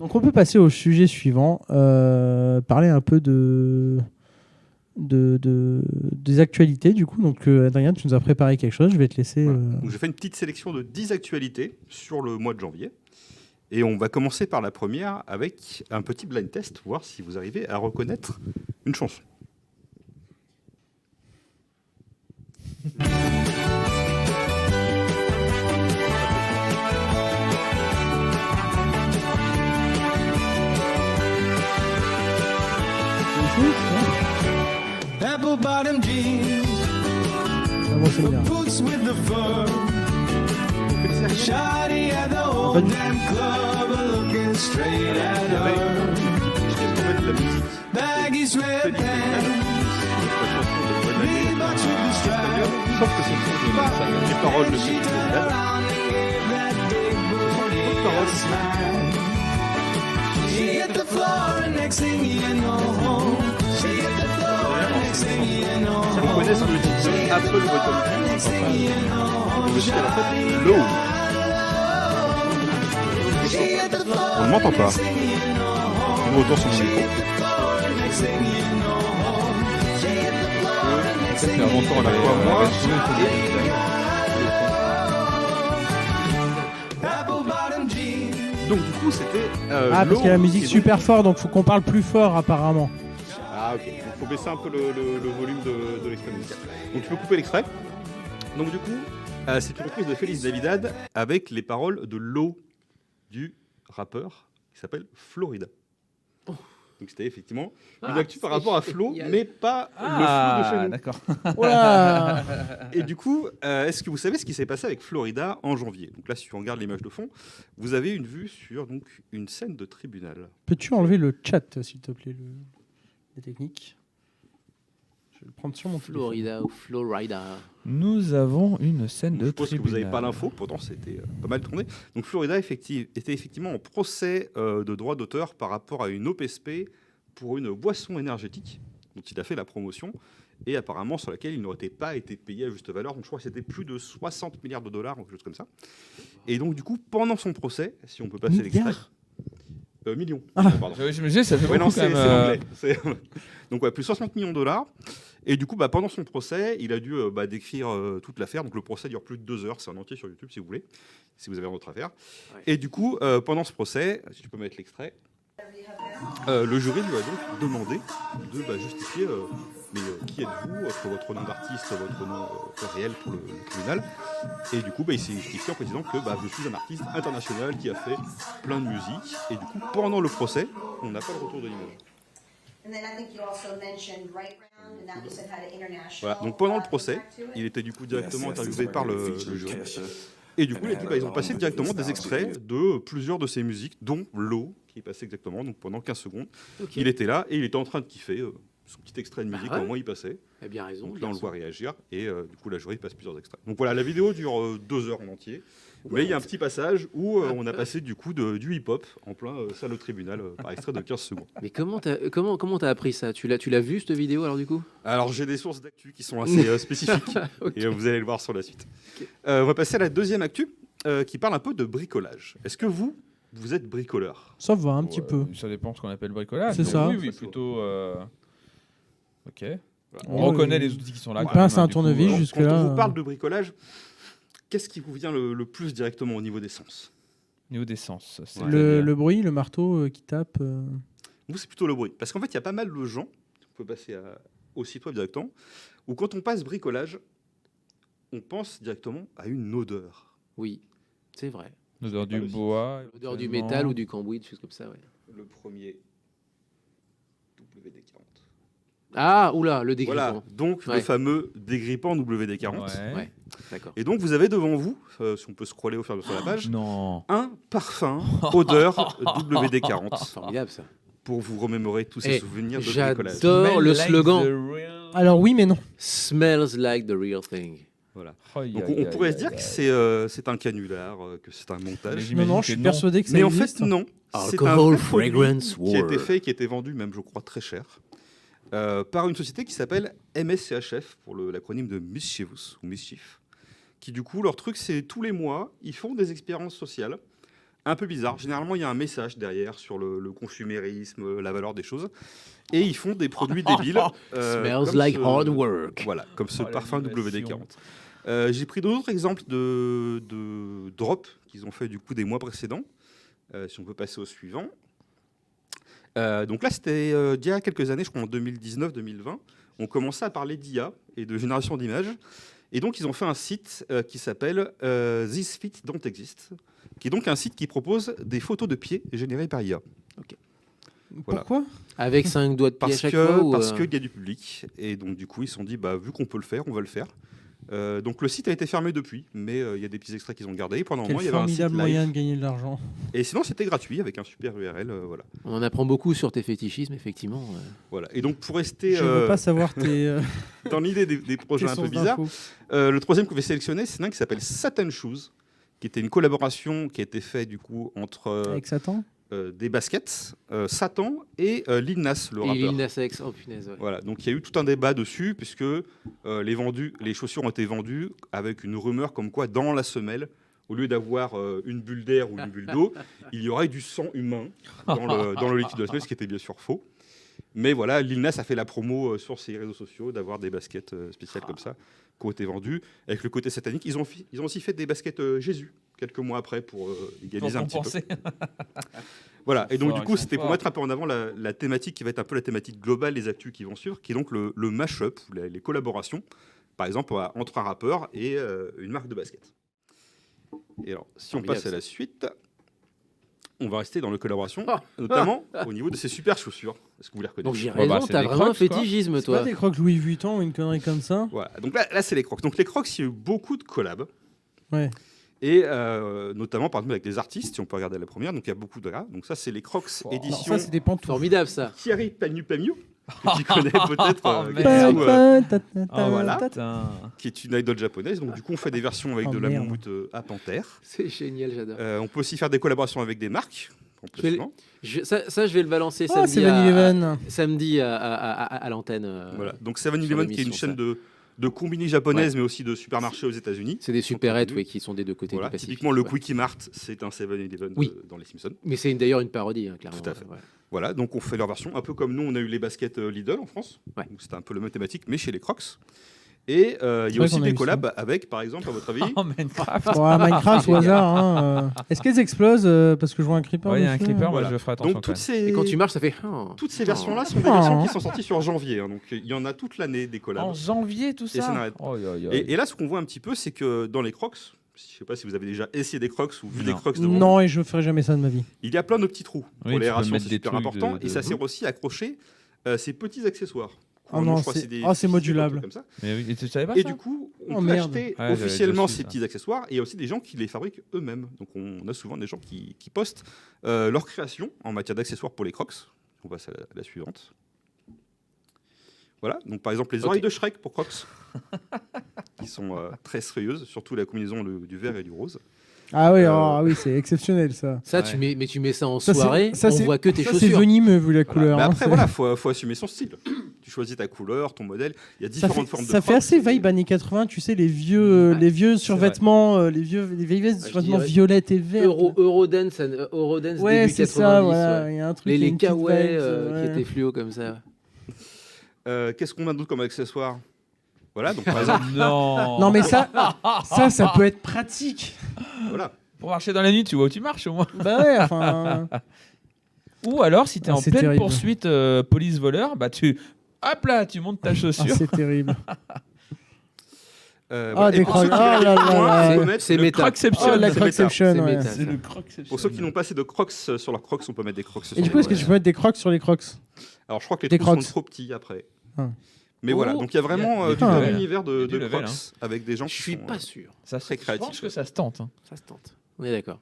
Donc on peut passer au sujet suivant, parler un peu des actualités du coup. Donc Adrien, tu nous as préparé quelque chose, je vais te laisser... Voilà. Donc, j'ai fait une petite sélection de 10 actualités sur le mois de janvier. Et on va commencer par la première avec un petit blind test, voir si vous arrivez à reconnaître une chanson. Apple bottom jeans, Ah, bon, c'est bien. boots with the fur. Shawty at the Pas old du- damn club, looking straight at her. Baggy sweatpants, Reeboks with the strap. Sauf que ce sont pas les paroles de She Philippe turned Vandal. around and gave that big booty a smack. She hit the floor and next thing you know, she hit the floor and next thing you know. On connaît le titre Apple Bottom Jeans. Le titre en fait Low. On ne m'entend pas. On retourne sur mon micro. C'est un montant à la fois. On va trouver Donc du coup c'était Ah, parce Low qu'il y a la musique qui est super fort, donc faut qu'on parle plus fort apparemment. Ah ok, il faut baisser un peu le volume de l'extrait musical. Donc tu peux couper l'extrait. Donc du coup, c'est une reprise de Feliz Navidad avec les paroles de Low du rappeur qui s'appelle Florida. Donc c'était effectivement une actu par rapport à Flo, mais pas le Flo de chez nous. d'accord. Voilà. Et du coup, est-ce que vous savez ce qui s'est passé avec Florida en janvier? Donc là, si tu regardes l'image de fond, vous avez une vue sur donc, une scène de tribunal. Peux-tu enlever le chat, s'il te plaît, les techniques? Je vais le prendre sur mon téléphone. Florida ou Florida. Nous avons une scène de Je suppose que vous n'avez tribunal. pas l'info, pourtant c'était pas mal tourné. Donc Florida était effectivement en procès de droit d'auteur par rapport à une OPSP pour une boisson énergétique dont il a fait la promotion et apparemment sur laquelle il n'aurait pas été payé à juste valeur. Donc je crois que c'était plus de 60 milliards de dollars, quelque chose comme ça. Et donc du coup, pendant son procès, si on peut passer l'extrait... Milliards millions. Ah. Pardon. Je me disais, ça fait Ouais, non, beaucoup c'est quand c'est même. anglais. Donc, ouais, plus 60 millions de dollars. Et du coup, pendant son procès, il a dû décrire toute l'affaire. Donc, le procès dure plus de 2 heures. C'est un entier sur YouTube, si vous voulez, si vous avez un autre affaire. Ouais. Et du coup, pendant ce procès, si tu peux mettre l'extrait, le jury lui a donc demandé de justifier qui êtes-vous, votre nom d'artiste, votre nom réel pour le tribunal. Et du coup, il s'est justifié en précisant que je suis un artiste international qui a fait plein de musique. Et du coup, pendant le procès, on n'a pas le retour de l'image. Voilà, donc pendant le procès, il était du coup directement interviewé par le jury. Et du coup, il a dit, ils ont passé directement des extraits de plusieurs de ses musiques, dont Low, qui est passé exactement, donc pendant 15 secondes. Ok. Il était là et il était en train de kiffer son petit extrait de musique, ouais. au moins il passait. Eh bien raison. Donc là, on le voit réagir et du coup, la jury passe plusieurs extraits. Donc voilà, la vidéo dure 2 heures en entier. Mais il y a un petit passage où on a passé du coup du hip-hop en plein salle au tribunal par extrait de 15 secondes. Mais comment t'as appris ça? Tu l'as vu cette vidéo alors du coup? Alors j'ai des sources d'actu qui sont assez spécifiques Ok. et vous allez le voir sur la suite. Ok. On va passer à la deuxième actu qui parle un peu de bricolage. Est-ce que vous êtes bricoleur? Ça va un petit peu. Ça dépend de ce qu'on appelle bricolage. C'est Donc ça. Oui, plutôt. Ok. On Ouais, reconnaît oui. les outils qui sont là. On quand pince même, un du coup, tournevis Quand jusque-là. on vous parle de bricolage, qu'est-ce qui vous vient le plus directement au niveau des sens? Au niveau des sens. Le bruit, le marteau qui tape. Vous, c'est plutôt le bruit. Parce qu'en fait, il y a pas mal de gens, on peut passer au site web directement, où quand on passe bricolage, on pense directement à une odeur. Oui, c'est vrai. L'odeur pas du le site. bois. L'odeur du éventuellement. métal ou du cambouis, des choses comme ça, ouais. Le premier, WD-40. Ah, oula, le dégrippant. Voilà, donc Ouais. le fameux dégrippant WD-40. Ouais. D'accord. Et donc, vous avez devant vous, si on peut scroller au fur et à mesure sur la page, Non. un parfum odeur WD-40 Formidable ça. pour vous remémorer tous ces Eh, souvenirs de bricolage. j'adore le slogan. Alors oui, mais non. Smells like the real thing. Voilà. Aïe, Donc aïe, on pourrait aïe, se dire aïe, que c'est un canular, que c'est un montage. Mais Non, j'imagine non, que je suis non. persuadé que ça Mais en existe. fait, non. C'est un Alcohol vrai produit fragrance qui a été war. fait, qui a été vendu, même je crois très cher, par une société qui s'appelle MSCHF, pour l'acronyme de Mischievous, ou Mischief, qui du coup, leur truc, c'est tous les mois, ils font des expériences sociales un peu bizarre. Généralement, il y a un message derrière sur le consumérisme, la valeur des choses. Et ils font des produits débiles. Smells comme like ce- hard work. Voilà, comme ce Oh, parfum l'animation. WD-40. J'ai pris d'autres exemples de drops qu'ils ont fait du coup des mois précédents. Si on peut passer au suivant. Donc là, c'était il y a quelques années, je crois en 2019-2020. On commençait à parler d'IA et de génération d'images. Et donc, ils ont fait un site qui s'appelle This Fit Don't Exist, qui est donc un site qui propose des photos de pieds générées par IA. Voilà. Pourquoi? Avec 5 doigts de pied à Parce chaque fois ou, qu'il y a du public. Et donc, du coup, ils se sont dit, bah, vu qu'on peut le faire, on va le faire. Donc, le site a été fermé depuis, mais il y a des petits extraits qu'ils ont gardés. Et pendant un Quel moment, il y avait un site formidable live. moyen de gagner de l'argent. Et sinon, c'était gratuit avec un super URL. Voilà. On en apprend beaucoup sur tes fétichismes, effectivement. Voilà. Et donc, pour rester Je veux pas savoir tes dans l'idée des projets tes un peu sources bizarres, d'infos. le troisième qu'on va sélectionner, c'est un qui s'appelle Satan Shoes, qui était une collaboration qui a été faite du coup entre Avec Satan. des baskets, Satan et Lil Nas, le Et rappeur. Lil Nas X, oh punaise, ouais. Voilà, donc il y a eu tout un débat dessus, puisque les chaussures ont été vendues avec une rumeur comme quoi dans la semelle, au lieu d'avoir une bulle d'air ou une bulle d'eau, il y aurait du sang humain dans le liquide de la semelle, ce qui était bien sûr faux. Mais voilà, Lil Nas a fait la promo sur ses réseaux sociaux d'avoir des baskets spéciales comme ça qui ont été vendues avec le côté satanique. Ils ont aussi fait des baskets Jésus quelques mois après pour égaliser un petit peu. Voilà, et donc Fort, du coup, ils sont c'était pour forts. mettre un peu en avant la thématique qui va être un peu la thématique globale des actus qui vont suivre, qui est donc le mash-up, les collaborations, par exemple entre un rappeur et une marque de basket. Et alors, si on Formidable, passe à ça. la suite, on va rester dans le collaboration, Ah. notamment au niveau de ces super chaussures. Est-ce que vous les Donc reconnaissez j'ai Ouais, bah, raison, c'est t'as des vraiment un Crocs, quoi. fétichisme, C'est pas toi. des crocs Louis Vuitton ou une connerie comme ça? Voilà, donc là c'est les Crocs. Donc les Crocs, il y a eu beaucoup de collabs. Ouais. Et notamment, par exemple, avec des artistes, si on peut regarder la première, donc il y a beaucoup de là. Donc ça, c'est les Crocs Oh. Alors édition ça, c'est des pantoufles. Formidable, ça. Thierry Pagnu-Pamiu, que tu connais peut-être, Oh, Gatsu, merde. Ah, voilà. Putain. qui est une idole japonaise. Donc du coup, on fait des versions avec Oh, de la merde. moumoute à panthère. C'est génial, j'adore. On peut aussi faire des collaborations avec des marques. complètement. Ça, je vais le balancer Ah, samedi, c'est Van Eleven. samedi à l'antenne. Voilà. Donc 7-Eleven, sur qui est une l'émission, chaîne ça. de combini japonaise, mais aussi de supermarchés aux États-Unis. C'est des supérettes, Entendu. oui, qui sont des deux côtés Voilà. du Pacifique. Typiquement, le ouais. Quickie Mart, c'est un 7-Eleven Oui. dans les Simpsons. Mais c'est d'ailleurs une parodie, hein, clairement. Tout à fait. Ouais. Voilà, donc on fait leur version, un peu comme nous, on a eu les baskets Lidl en France. Ouais. Donc c'était un peu la même thématique, mais chez les Crocs. Et il y a vrai aussi qu'on a des eu collabs avec, par exemple, à votre avis, Oh, Minecraft. Ouais, Minecraft au hasard. Hein. Est-ce qu'elles explosent parce que je vois un creeper Ouais, il y a un dessus, clipper, hein. moi Voilà. je ferai attention. donc quand toutes même. ces, Et quand tu marches, ça fait. toutes ces versions-là sont des Oh. versions qui sont sorties sur janvier. Hein. Donc il y en a toute l'année des collabs. En janvier, tout ça ça. n'arrête Oh, yo, yo. Et là, ce qu'on voit un petit peu, c'est que dans les Crocs, je ne sais pas si vous avez déjà essayé des Crocs ou vu Non. des Crocs devant vous, Non, et je ferai jamais ça de ma vie. il y a plein de petits trous. Oui, Pour tu peux l'aération, mettre c'est des super trucs important. de- Et ça de- sert aussi à accrocher ces petits accessoires. Oh non, Je crois que c'est- des oh, c'est fusils, modulable. un truc comme ça. Mais oui, et tu savais pas Et ça du coup, on Oh, peut merde. acheter Ouais, j'avais officiellement dessus, ces ça. petits accessoires. Et il y a aussi des gens qui les fabriquent eux-mêmes. Donc on a souvent des gens qui postent leur création en matière d'accessoires pour les Crocs. On passe à la suivante. Voilà, donc par exemple les Ok. oreilles de Shrek pour Crocs, qui sont très sérieuses, surtout la combinaison du vert et du rose. Ah oui, Euh, ah oui, c'est exceptionnel ça. Ça, Ouais. tu mets ça en Ça, c'est- soirée, ça, on c'est- voit que tes Ça, c'est chaussures. venimeux vu la Voilà. couleur. Mais hein, après, c'est- voilà, faut assumer son style. Tu choisis ta couleur, ton modèle. Il y a Ça différentes fait, formes de ça fait Crocs. assez vibe années 80, tu sais, les vieux survêtements, les vieilles survêtements dirais violettes et verts. Eurodance Ouais, début c'est 90. ça, ouais. voilà. Il y a un truc. Les il y a une petite kawaii vibe, qui ouais. étaient fluo comme ça. Qu'est-ce qu'on a d'autre comme accessoire? Voilà, donc par exemple, Non. Non, mais ça peut être pratique. voilà. Pour marcher dans la nuit, tu vois où tu marches au moins. Bah ouais, enfin. Ou alors, si tu es Ah, en c'est pleine terrible. poursuite police-voleur, bah tu. Hop là, tu montes ta Ah, chaussure. c'est terrible. Voilà. des Et pour ceux Crocs. qui Ah veulent là aller plus là loin, là. on peut mettre C'est le méta. Crocception. Oh, la c'est Crocception, méta. ouais. C'est méta. C'est le Crocception. Pour ceux qui n'ont pas assez de Crocs sur leurs Crocs, on peut mettre des Crocs sur Et du coup, les est-ce que Crocs. tu peux mettre des crocs sur les crocs? Alors je crois que les des trous sont Crocs. trop petits après. Ah. Mais Oh, voilà, donc il y a vraiment il y a tout du un level. univers Il y a de du level, Crocs hein. avec des gens Je qui suis sont, pas sûr. Ça, Très je créatif, pense que ouais. ça se tente. hein. Ça se tente. On est d'accord.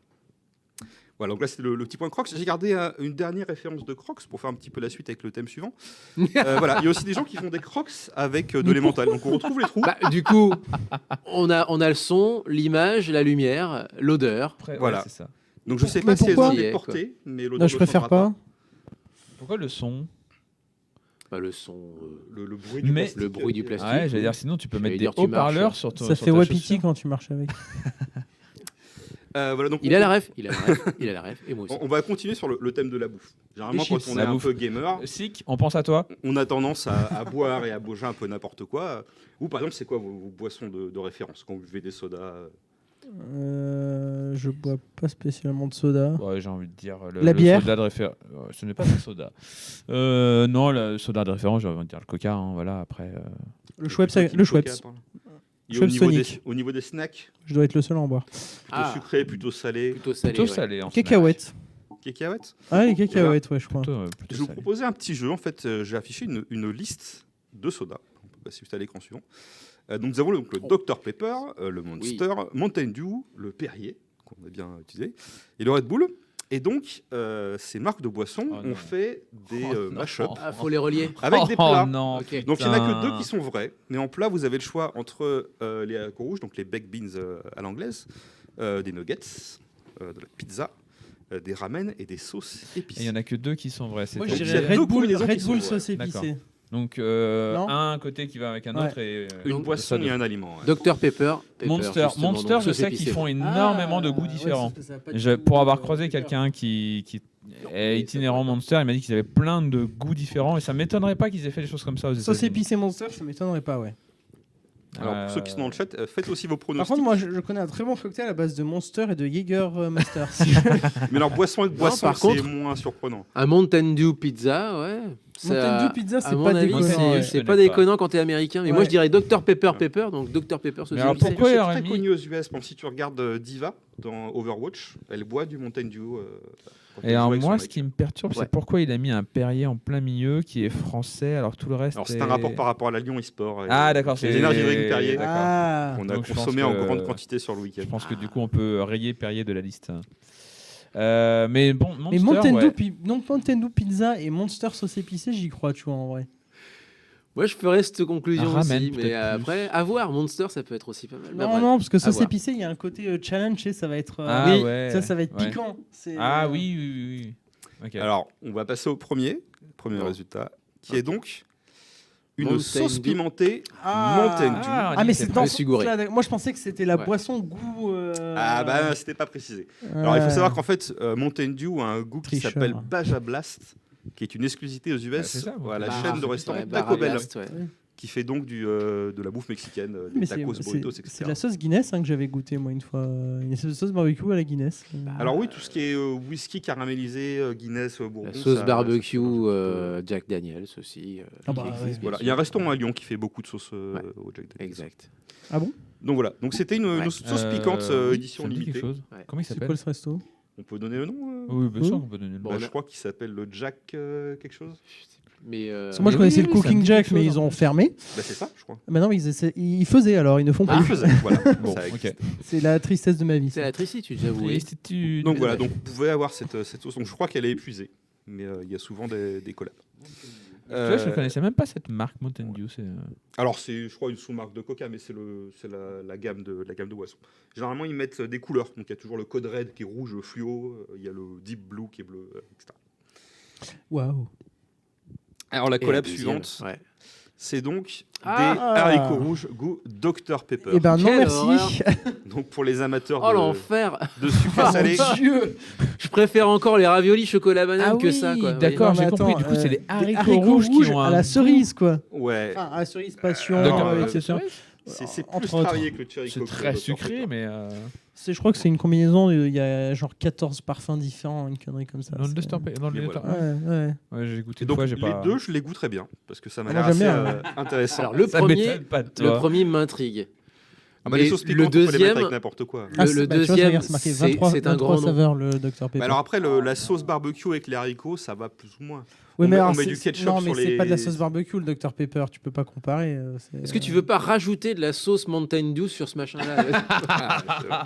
Voilà, donc là c'est le petit point Crocs. J'ai gardé une dernière référence de Crocs pour faire un petit peu la suite avec le thème suivant. Voilà, il y a aussi des gens qui font des Crocs avec de l'émental. Donc on retrouve les trous. Bah, du coup, on a le son, l'image, la lumière, l'odeur. Après, Voilà. ouais, c'est ça. Donc je sais Mais pas si elles pourquoi ont été Yeah, portées, mais l'odeur Non, je ne préfère changera pas. Pourquoi le son? Bah, le son, Le bruit du Mais- plastique. le bruit du plastique. Ouais, j'allais dire, sinon tu peux J'allais mettre des dire, tu haut-parleurs marches. sur ton. Ça sur fait ta wapiti chaussure. quand tu marches avec. Voilà, donc Il a la ref, il a la ref, et moi aussi. on va continuer sur le thème de la bouffe. Généralement, Les quand chips, on est la un bouffe. peu gamer, Sick, on pense à toi. on a tendance à boire et à bouger un peu n'importe quoi. Ou par exemple, c'est quoi vos boissons de référence quand vous buvez des sodas Je bois pas spécialement de soda. Ouais, j'ai envie de dire La bière. soda de référence. Ce n'est pas un soda. Non, le soda de référence, j'ai envie de dire le Coca. Voilà, après. Le Schweppes, Plutôt le type Coca, Schweppes. par là. Et Schweppes Sonic. au niveau des snacks, Je dois être le seul à en boire. plutôt sucré, plutôt salé, Plutôt salé. Plutôt ouais. salé. En Cacahuètes. cacahuètes. Ah, les cacahuètes, ouais, je crois. Plutôt Je vous salé. proposais un petit jeu. En fait, j'ai affiché une liste de sodas. On peut passer juste à l'écran suivant. Donc, nous avons le Dr Pepper, le Monster, Mountain Dew, le Perrier, qu'on a bien utilisé, et le Red Bull. Et donc, ces marques de boissons Oh ont non. fait des mashups Ah, faut les relier. avec des plats. Oh non. Ok. Donc, il n'y en a que Putain. 2 qui sont vrais. Mais en plat, vous avez le choix entre les haricots rouges, donc les baked beans à l'anglaise, des nuggets, de la pizza, des ramen et des sauces Et épicées. il n'y en a que 2 qui sont vrais. Moi, Donc, je il y dirais a Red deux Bull, combinaisons Red qui Bull sont, sauce d'accord. épicée. Donc, Non un côté qui va avec un Ouais. autre. Et, Une Donc, boisson ça et doit- un aliment. ouais. Dr Pepper. Monster, justement, Monster, donc je sauce sais qu'ils épicée. font énormément de goûts différents. Pour avoir croisé quelqu'un qui est itinérant Monster, il m'a dit qu'ils avaient plein de goûts différents et ça m'étonnerait pas qu'ils aient fait des choses comme ça aux Sauce États-Unis. épicée Monster, ça m'étonnerait pas, ouais. Alors, pour ceux qui sont dans le chat, faites aussi vos Par pronostics. contre, moi, je connais un très bon cocktail à base de Monster et de Jägermeister. Mais alors, boisson avec boisson, par c'est contre- moins surprenant. Un Mountain Dew pizza, ouais. Mountain Dew pizza, à c'est mon pas avis, déconnant. c'est- Ouais. C'est Je pas connais déconnant quand t'es américain. Mais moi, Ouais. je dirais Dr Pepper Pepper, donc Dr Pepper sauce Mais alors, épicée. pourquoi C'est il aurait très mis- connu aux US. Par exemple, si tu regardes Diva dans Overwatch, elle boit du Mountain Dew. Quand elle Et alors joue avec moi, son ce mec. qui me perturbe, Ouais. c'est pourquoi il a mis un Perrier en plein milieu qui est français alors que tout le reste Alors, c'est est... un rapport par rapport à la Lyon e-sport. Ah d'accord, c'est l'énergie drink Perrier. D'accord. Ah, On a Donc, je consommé pense en que- grande quantité sur le week-end. Je pense que du coup, on peut rayer Perrier de la liste. Mais bon, mais Monster, Mountain ouais. Dew, Mountain Dew pizza et Monster sauce épicée, j'y crois, tu vois, en vrai. Moi, je ferais cette conclusion Un ramen, aussi. peut-être Mais plus. après, à voir. Monster, ça peut être aussi pas mal. Mais Non, bref. non, parce que à sauce voir. épicée, il y a un côté challenge, tu sais, ça va être. Ah Oui, ouais. Ça va être ouais. piquant. C'est, Ah oui, oui, oui. Ok. Alors, on va passer au premier Non. résultat, qui est donc une Mountain sauce Dew. une sauce barbecue à la Guinness. Alors oui, tout ce qui est whisky caramélisé, Guinness, Bourbon. La sauce ça- barbecue, ça- Jack Daniels aussi. Ah bah, qui existe, ouais. bien Voilà, sûr. il y a un restaurant à Lyon qui fait beaucoup de sauces Ouais. au Jack Daniels. Exact. Ah bon? Donc voilà, donc c'était une Ouais. sauce piquante Oui, édition ça me dit limitée. quelque chose. Ouais. Comment il C'est s'appelle quoi ce resto? On peut donner le nom Oui, bien sûr, Oui. on peut donner le nom. Bon, Je crois qu'il s'appelle le Jack quelque chose. Mais Parce que moi, je oui, connaissais oui, le ça me Cooking dit Jack, quelque mais chose, ils en ont fermé. Bah c'est ça, je crois. Maintenant, ils faisaient, alors ils ne font Ah, plus. il faisait, voilà. Bon, Ça ok. existe. C'est la tristesse de ma vie. c'est ça. la tristitude, j'avoue. oui. Tristitude. Donc voilà, donc vous pouvez avoir cette sauce. Donc je crois qu'elle est épuisée, mais il y a souvent des collabs. Tu vois, je ne connaissais même pas cette marque Mountain Dew. C'est Alors c'est, je crois, une sous-marque de Coca, mais c'est la gamme de boissons. Généralement ils mettent des couleurs, donc il y a toujours le code red qui est rouge fluo, il y a le deep blue qui est bleu, etc. Waouh. Alors la Et collab deuxième, suivante, ouais. c'est donc Ah. des haricots rouges goût Dr Pepper. Eh ben non, Quelle merci. Donc pour les amateurs Oh de, l'enfer. de sucre Oh, salé, mon Dieu. Je préfère encore les raviolis chocolat banane que ça, quoi. d'accord, Non, mais j'ai compris. attends, Du coup, c'est les des haricots rouges qui ont à un la goût. cerise, quoi. ouais, Enfin, à la cerise, passion, Alors, etc. c'est plus entre autres. travaillé que le cherry C'est coke très Dr sucré, Pepper. mais Je crois que c'est une combinaison, il y a genre 14 parfums différents, une connerie comme ça. dans le c'est- Dr Pepper. Dans le Mais Dr- voilà. Ouais. Ouais, j'ai goûté Et une donc fois, j'ai les pas. deux, je les goûte très bien parce que ça m'a Ah, l'air moi, assez j'aime bien. intéressant. Alors le Ça premier, m'étonne pas de toi. le premier m'intrigue. Ah bah, les Mais sauces le piquantes, on peut les mettre deuxième, avec n'importe quoi. Ah, Le tu vois, deuxième, regarde, c'est marqué c'est 23, un 23 grand nom. saveurs, le Dr Pepper. Bah alors après, la sauce barbecue avec les haricots, ça va plus ou moins. Oui, on mais met- alors, on met c'est- du ketchup non, sur mais c'est les- pas de la sauce barbecue, le Dr Pepper, tu peux pas comparer. Est-ce que tu veux pas rajouter de la sauce Mountain Dew sur ce machin-là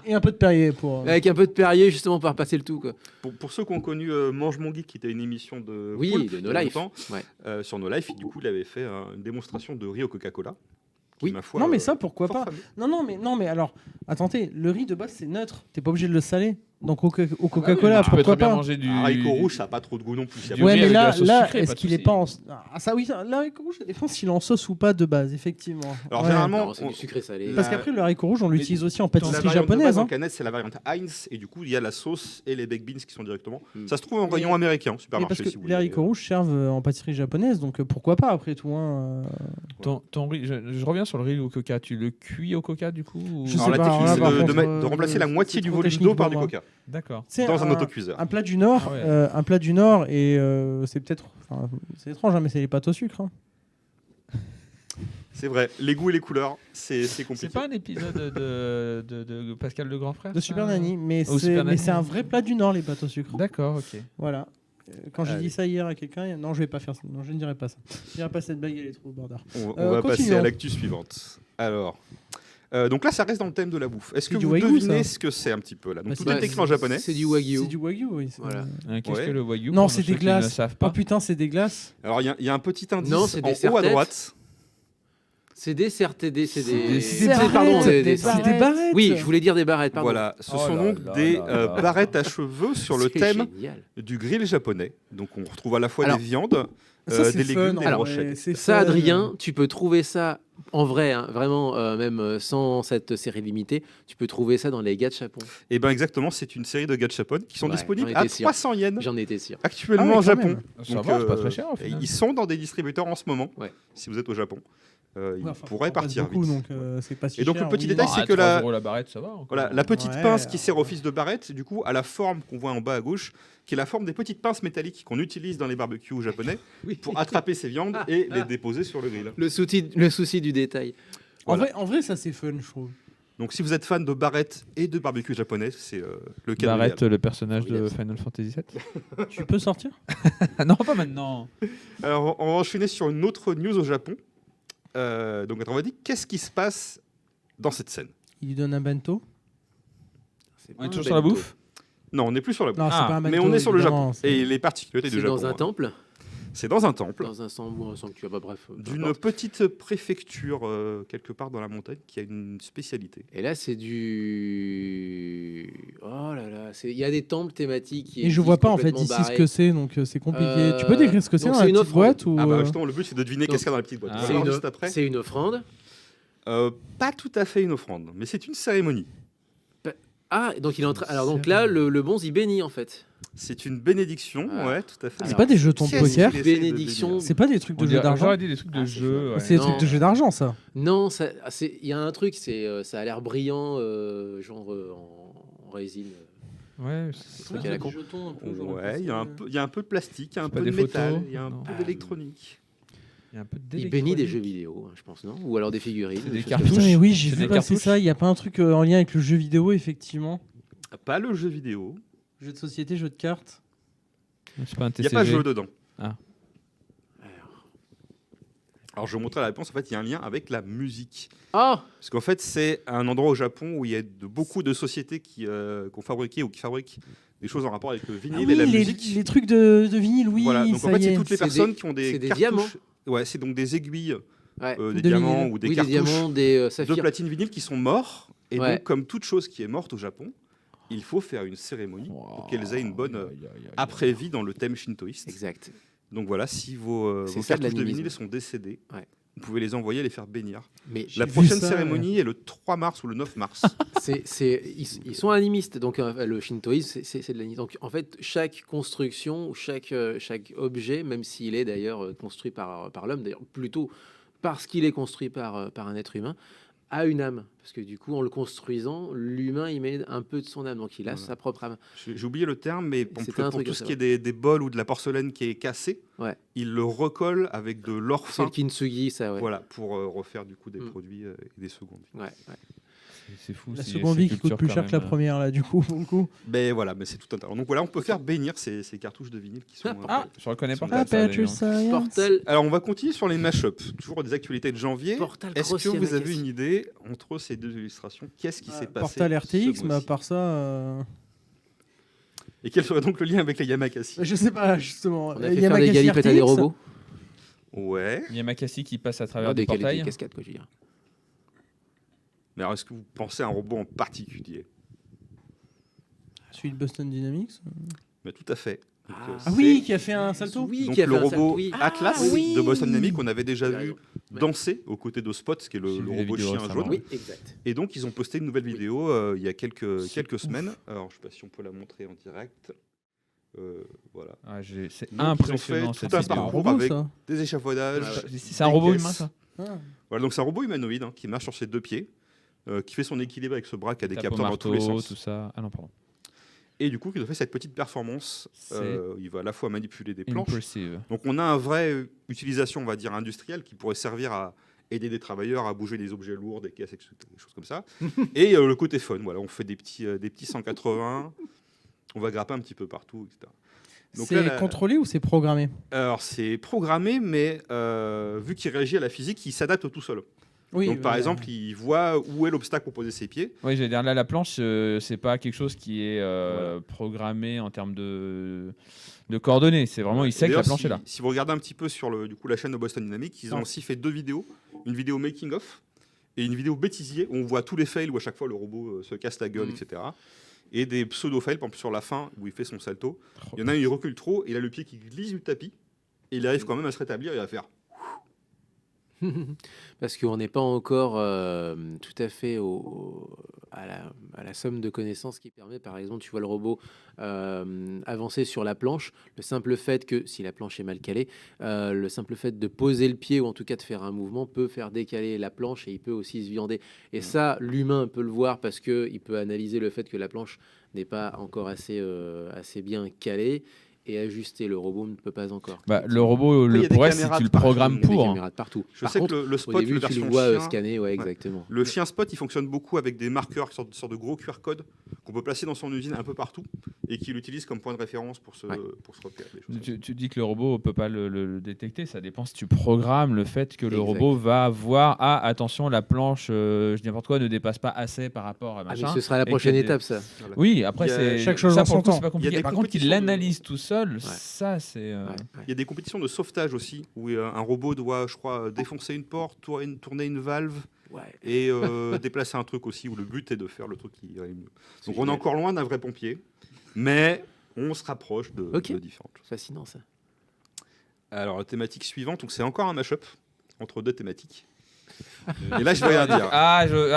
Et un peu de Perrier pour. avec un peu de Perrier justement pour passer le tout, quoi. Pour ceux qui ont connu Mange Mon Geek, qui était une émission de Oui, Poulpe, de il No y a Life. longtemps, Ouais. sur No Life, du coup, il avait fait une démonstration de riz au Coca-Cola. qui, Oui. ma foi, Non, mais ça, pourquoi fort pas fameux. non, mais alors, attendez, le riz de base, c'est neutre. T'es pas obligé de le saler. Donc au Coca-Cola, Tu peux pourquoi très bien pas? manger du Haricot rouge, ça n'a pas trop de goût non plus. Il y a Du Ouais, riz mais avec de la là, sauce là sucrée, pas est-ce de qu'il est souci. pas en... Ah ça oui, le haricot rouge, ça dépend s'il est en sauce ou pas de base, effectivement. Alors, Ouais. généralement, Non, c'est du sucré salé. Parce qu'après, le haricot rouge, on l'utilise aussi en la pâtisserie variante de base japonaise. en Hein. canette, c'est la variante Heinz, et du coup, il y a la sauce et les baked beans qui sont directement. Mm. Ça se trouve en Mais- rayon américain, Mais supermarché. parce que si vous les voulez. haricots rouges servent en pâtisserie japonaise, donc pourquoi pas après tout. Hein. Ton riz, je reviens sur le riz au coca. Tu le cuis au coca du coup ou- Je Alors, sais la pas, technique, alors là, c'est par de contre, remplacer la moitié c'est du trop volume technique d'eau par pour du moi. coca D'accord. C'est dans un autocuiseur. Un plat du Nord, Ah ouais. un plat du Nord, et c'est peut-être, enfin, c'est étrange, hein, mais c'est les pâtes au sucre. Hein. C'est vrai, les goûts et les couleurs, c'est C'est compliqué. pas un épisode de Pascal le Grand Frère De ça Super Nanny, mais Oh, Super Nanny. c'est un vrai plat du Nord, les pâtes au sucre. D'accord, ok. Voilà. Quand j'ai Allez. dit ça hier à quelqu'un, non, je vais pas faire ça. Non, je ne dirai pas ça. Je dirai pas cette blague, elle est trop bordard. On va passer continuons. à l'actu suivante. Alors, donc là, ça reste dans le thème de la bouffe. Est-ce C'est que du vous wagyu, devinez ça. ce que c'est un petit peu là? Donc, Bah, tout c'est- est écrit en japonais. C'est du wagyu. C'est du wagyu, oui. Voilà. Qu'est-ce Ouais. que le wagyu Non, pour c'est ceux des qui ne le glaces. savent Oh pas. putain, c'est des glaces. Alors, il y a un petit indice Non, c'est des en haut à serre-têtes. droite. C'est des CRTD, c'est des des... barrettes, Pardon, c'est c'est des barrettes. Oui, je voulais dire des barrettes, pardon. Voilà, ce Oh sont là donc là des là là. barrettes à cheveux sur le C'est thème génial. du grill japonais. Donc, on retrouve à la fois Alors, des viandes, Ça, c'est des fun, légumes, des alors, brochettes. ouais, c'est Ça, fun. Adrien, tu peux trouver ça en vrai, hein, vraiment, même sans cette série limitée, tu peux trouver ça dans les gachapon. Et bien, exactement, c'est une série de gachapon qui sont Ouais, disponibles j'en à étais sûr. 300 yens J'en étais sûr. actuellement Ah ouais, en quand Japon. même. Ça Donc, va, c'est pas très cher au et final. ils sont dans des distributeurs en ce moment. Ouais. Si vous êtes au Japon, ils Ouais, enfin, pourraient on passe partir beaucoup, vite. donc c'est pas si Et donc, cher, le petit oui. détail, Bah, c'est à que 3 la- euros la barrette, ça va. encore. Voilà, la petite Ouais, pince qui sert alors. office de barrette, du coup, a la forme qu'on voit en bas à gauche, qui est la forme des petites pinces métalliques qu'on utilise dans les barbecues japonais pour attraper ces viandes et les déposer sur le grill. Le souci du détail. Voilà. En vrai, ça c'est fun, je trouve. Donc, si vous êtes fan de barrettes et de barbecue japonais, c'est le cas. Barrett, le personnage de Formidable. Final Fantasy VII. Tu peux sortir? Non, pas maintenant. Alors, on va enchaîner sur une autre news au Japon. Donc, on va dire, qu'est-ce qui se passe dans cette scène? Il lui donne un bento? C'est On est pas toujours un sur la bento. bouffe. Non, on n'est plus sur la bouffe. Non, c'est Ah, pas un bento. Mais on est sur le évidemment, Japon. c'est- Et les particularités du C'est Japon. dans un hein. temple, C'est dans un temple. dans un sanctuaire, bah, bref. peu D'une importe. petite préfecture quelque part dans la montagne qui a une spécialité. Et là, c'est du. Oh là là, il y a des temples thématiques. Qui Et je vois existent pas en fait complètement ici ce barrés. que c'est, donc c'est compliqué. Tu peux décrire ce que c'est donc dans c'est la une petite offrande. boîte ou Ah bah justement, le but c'est de deviner Donc, qu'est-ce qu'il y a dans la petite boîte. ah. On va C'est voir une, juste après. c'est une offrande. Pas tout à fait une offrande, mais c'est une cérémonie. Ah, donc il est en train. Alors donc là, le bonze il bénit en fait. C'est une bénédiction, Ah. ouais, tout à fait. c'est Alors, pas des jetons de Qui est-ce poker? qu'il essaie de Bénédiction. bénir C'est pas des trucs de jeu d'argent? J'aurais dit des trucs de Ah, jeu. ouais. C'est des Non. trucs de jeu d'argent, ça. Non, il y a un truc, ça a l'air brillant, genre en résine. Ouais, truc à la con. Ouais, il y a un peu de plastique, il y a un C'est pas peu de des métal, photos il y a un Non. peu d'électronique. il y a un peu Il bénit des jeux vidéo, hein, je pense, non? Ou alors des figurines. C'est des choses cartouches. comme Putain, mais oui, j'ai C'est vu des passer cartouches. ça. Il y a pas un truc en lien avec le jeu vidéo, effectivement? Pas le jeu vidéo. Jeu de société, jeu de cartes. C'est pas un Il n'y TCG. a pas de jeu dedans. ça. Alors je vais vous montrer la réponse. En fait, il y a un lien avec la musique. Ah, Parce qu'en fait, c'est un endroit au Japon où il y a beaucoup de sociétés qui ont fabriqué ou qui fabriquent des choses en rapport avec le Ah vinyle oui, et la les, musique. les trucs de vinyle, oui. Voilà, donc ça en fait, y c'est est. toutes les C'est personnes des- qui ont des c'est des cartouches. diamants. Ouais, c'est donc des aiguilles, ouais. des De diamants vinyle. ou des Oui, des cartouches diamants, des de saphirs. platine vinyle qui sont morts. Et Ouais. donc, comme toute chose qui est morte au Japon, il faut faire une cérémonie pour qu'elles aient une bonne après-vie dans le thème shintoïste. Exact. Donc voilà, si vos C'est ça de cartouches de l'animisme. vinyle sont décédées, Ouais. vous pouvez les envoyer et les faire bénir. Mais J'ai La vu prochaine ça, cérémonie est le 3 mars ou le 9 mars. ils sont animistes, donc le shintoïsme, c'est de l'animisme. Donc en fait, chaque construction, chaque objet, même s'il est d'ailleurs construit par l'homme, d'ailleurs plutôt parce qu'il est construit par un être humain, a une âme. Parce que du coup, en le construisant, l'humain, il met un peu de son âme, donc il a Voilà. sa propre âme. J'ai oublié le terme, mais pour, C'était un pour truc tout à ce qui est des bols ou de la porcelaine qui est cassée, Ouais. il le recolle avec de l'or C'est le fin. kintsugi, ça, ouais. Voilà, pour refaire du coup des Mm. produits et des secondes. Ouais, ouais. C'est fou. La c'est- seconde c'est vie qui coûte culture plus quand cher que la même. première, là, du coup. Pour le coup. Mais voilà, mais c'est tout un tas. Donc voilà, on peut faire bénir ces cartouches de vinyle qui sont. Ah, Je reconnais pas. Ah, ça, Petrus dis donc. Science. Portal, Alors on va continuer sur les mashups, toujours des actualités de janvier. Portal Est-ce Cross que vous avez Yamakasi. une idée entre ces deux illustrations? Qu'est-ce qui s'est passé Portal RTX, ce mais à mois-ci part ça. Et quel serait donc le lien avec les Yamakasi? Je sais pas, justement. On a fait faire des Yamakasi galipettes à des RTX. robots. Ouais. Il y a Makassi qui passe à travers Non, des des portails. cascades, quoi, je veux dire. Mais alors est-ce que vous pensez à un robot en particulier? Celui de Boston Dynamics. Mais tout à fait. Donc, Ah oui, qui a fait un salto. Oui, donc qui a le fait un robot salto, oui. Atlas oui. de Boston Dynamics, on avait déjà Tu as vu raison. Ouais. danser aux côtés de Spot, qui est J'ai le vu la robot vidéo chien récemment. jaune. Oui, exact. Et donc, ils ont posté une nouvelle vidéo il y a quelques semaines. Alors, je ne sais pas si on peut la montrer en direct. Voilà. Ah, c'est Donc, ils ont impressionnant fait cette tout un C'est un vidéo. parcours robot, avec ça. des échafaudages. Ah ouais. C'est un robot des humain, caisses. ça. Ah. Voilà, donc c'est un robot humanoïde qui marche sur ses deux pieds, qui fait son équilibre avec ce bras qui a des Tape au capteurs dans tous les marteau, sens. tout ça. Ah non, pardon. Et du coup, il a fait cette petite performance. C'est Il va à la fois manipuler des planches. Impressive. Donc on a un vrai utilisation, on va dire, industrielle qui pourrait servir à aider des travailleurs à bouger des objets lourds, des caisses, etc., des choses comme ça. Et le côté fun, voilà, on fait des petits 180, on va grapper un petit peu partout, etc. Donc C'est là, contrôlé ou c'est programmé? alors c'est programmé, mais vu qu'il réagit à la physique, il s'adapte tout seul. Oui. Donc par exemple, il voit où est l'obstacle pour poser ses pieds. Oui, j'allais dire là, la planche, c'est pas quelque chose qui est programmé en termes de coordonnées. C'est vraiment, il sait que la D'ailleurs, planche si, est là. si vous regardez un petit peu sur la chaîne de Boston Dynamics, ils ont Ah. aussi fait 2 vidéos. Une vidéo making of et une vidéo bêtisier où on voit tous les fails où à chaque fois le robot se casse la gueule, etc. Et des pseudo-fails, par exemple sur la fin où il fait son salto. Il y en a un, il recule trop, et il a le pied qui glisse du tapis. Et il arrive quand même à se rétablir et à faire. Parce qu'on n'est pas encore tout à fait à la somme de connaissances qui permet, par exemple, tu vois le robot avancer sur la planche. Le simple fait que, si la planche est mal calée, le simple fait de poser le pied ou en tout cas de faire un mouvement peut faire décaler la planche et il peut aussi se viander. Et ça, l'humain peut le voir parce qu'il peut analyser le fait que la planche n'est pas encore assez bien calée. Et ajuster, le robot ne peut pas encore. Bah, le robot Après, il y le a des pourrait si caméras tu le de partout, programmes Il y a des pour. caméras de partout. Je Par sais contre, que le au spot, début, le tu le version vois chien, scanner, ouais, exactement. le chien spot, il fonctionne beaucoup avec des marqueurs, qui sortent de gros QR codes qu'on peut placer dans son usine un peu partout et qu'il utilise comme point de référence pour se repérer. Des choses comme Tu dis que le robot peut pas le détecter, ça dépend si tu programmes le fait que le Exact. robot va voir attention, la planche, je dis n'importe quoi, ne dépasse pas assez par rapport à Ah, machin. mais ce sera la et prochaine qu'il y a des- étape, ça. Voilà. Oui, après Il y a c'est chaque chose ça en pour son le coup, c'est temps. pas Il y a compliqué. des Par contre, qu'il compétitions de- l'analyse tout seul, ça c'est Ouais, ouais. Il y a des compétitions de sauvetage aussi, où un robot doit, je crois, défoncer une porte, tourner une valve Ouais. et déplacer un truc aussi, où le but est de faire le truc qui irait mieux. C'est Donc on est génial. encore loin d'un vrai pompier, mais on se rapproche de Ok. différentes choses. Fascinant, ça. Alors la thématique suivante, donc c'est encore un mash-up entre 2 thématiques. Et là, je vais rien dire.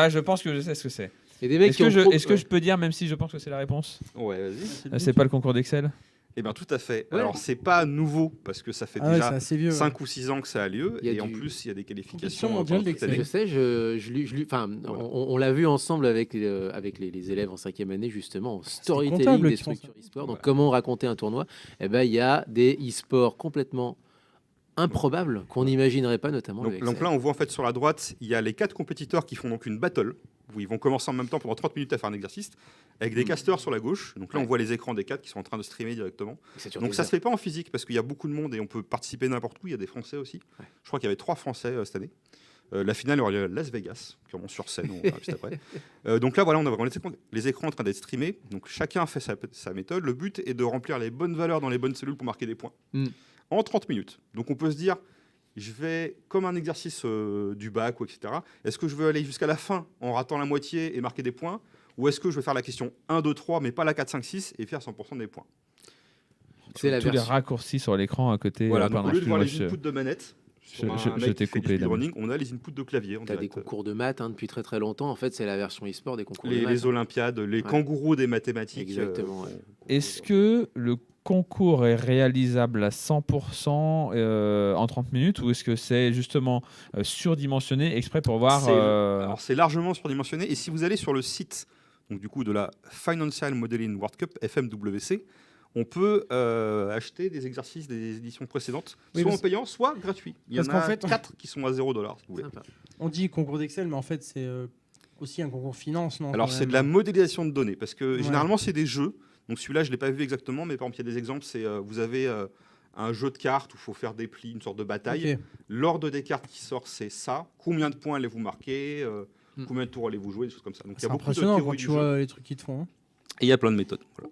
Je pense que je sais ce que c'est. Et des mecs Est-ce que, qui ont est-ce que je peux dire, même si je pense que c'est la réponse, Ouais, vas-y. c'est pas le concours d'Excel? Eh bien, tout à fait. Ouais. Alors, c'est pas nouveau, parce que ça fait Ah ouais, c'est déjà assez vieux. 5 ou 6 ans que ça a lieu, Il y a et en du- plus, il y a des Compétition qualifications. mondiale toute d'Excel. l'année. Je sais, enfin, Voilà. on l'a vu ensemble avec les élèves en 5e année, justement, en storytelling comptable des qui font structures ça. e-sport. Donc, Voilà. comment raconter un tournoi? Eh ben, il y a des e-sports complètement improbables qu'on n'imaginerait pas, notamment le Donc Excel. là, on voit en fait sur la droite, il y a les 4 compétiteurs qui font donc une battle, où ils vont commencer en même temps pendant 30 minutes à faire un exercice, avec des casteurs sur la gauche. Donc là, on Ouais. voit les écrans des 4 qui sont en train de streamer directement. Ça dure Donc des ça heures. se fait pas en physique, parce qu'il y a beaucoup de monde et on peut participer n'importe où. Il y a des Français aussi. Ouais. Je crois qu'il y avait 3 Français cette année. La finale aura lieu à Las Vegas, comment sur scène, on verra juste après. Donc là, voilà, on a vraiment les écrans en train d'être streamés. Donc chacun fait sa méthode. Le but est de remplir les bonnes valeurs dans les bonnes cellules pour marquer des points en 30 minutes. Donc on peut se dire, je vais, comme un exercice du bac, ou etc., est-ce que je veux aller jusqu'à la fin en ratant la moitié et marquer des points? Ou est-ce que je vais faire la question 1, 2, 3, mais pas la 4, 5, 6 et faire 100% des points? C'est la Tous les version. raccourcis sur l'écran à côté. Voilà, donc pardon, au lieu de voir les excuse-moi, inputs de manette, sur je un mec t'ai qui fait du coupé, Damien. speedrunning, on a les inputs de clavier en Tu as des direct. concours de maths depuis très très longtemps. En fait, c'est la version e-sport des concours de maths. Les Olympiades, les kangourous des mathématiques. Exactement, ouais. Est-ce que le concours est réalisable à 100% en 30 minutes ou est-ce que c'est justement surdimensionné exprès pour voir Alors, c'est largement surdimensionné. Et si vous allez sur le site donc, du coup, de la Financial Modeling World Cup, FMWC, on peut acheter des exercices des éditions précédentes, Oui, soit en parce- payant, soit gratuit. Il y en parce qu'en a fait- 4 qui sont à 0 $, si vous voulez. Sympa. On dit concours d'Excel, mais en fait, c'est aussi un concours finance, non? Alors, quand c'est même. de la modélisation de données, parce que Ouais. généralement, c'est des jeux. Donc, celui-là, je ne l'ai pas vu exactement, mais par exemple, il y a des exemples. C'est vous avez un jeu de cartes où il faut faire des plis, une sorte de bataille. Ok. L'ordre des cartes qui sort, c'est ça. Combien de points allez-vous marquer Hmm. Combien de tours allez-vous jouer, des choses comme ça. Donc, il y C'est a beaucoup de impressionnant théories quand du tu jeu. vois les trucs qu'ils te font. Hein. Et il y a plein de méthodes. Voilà.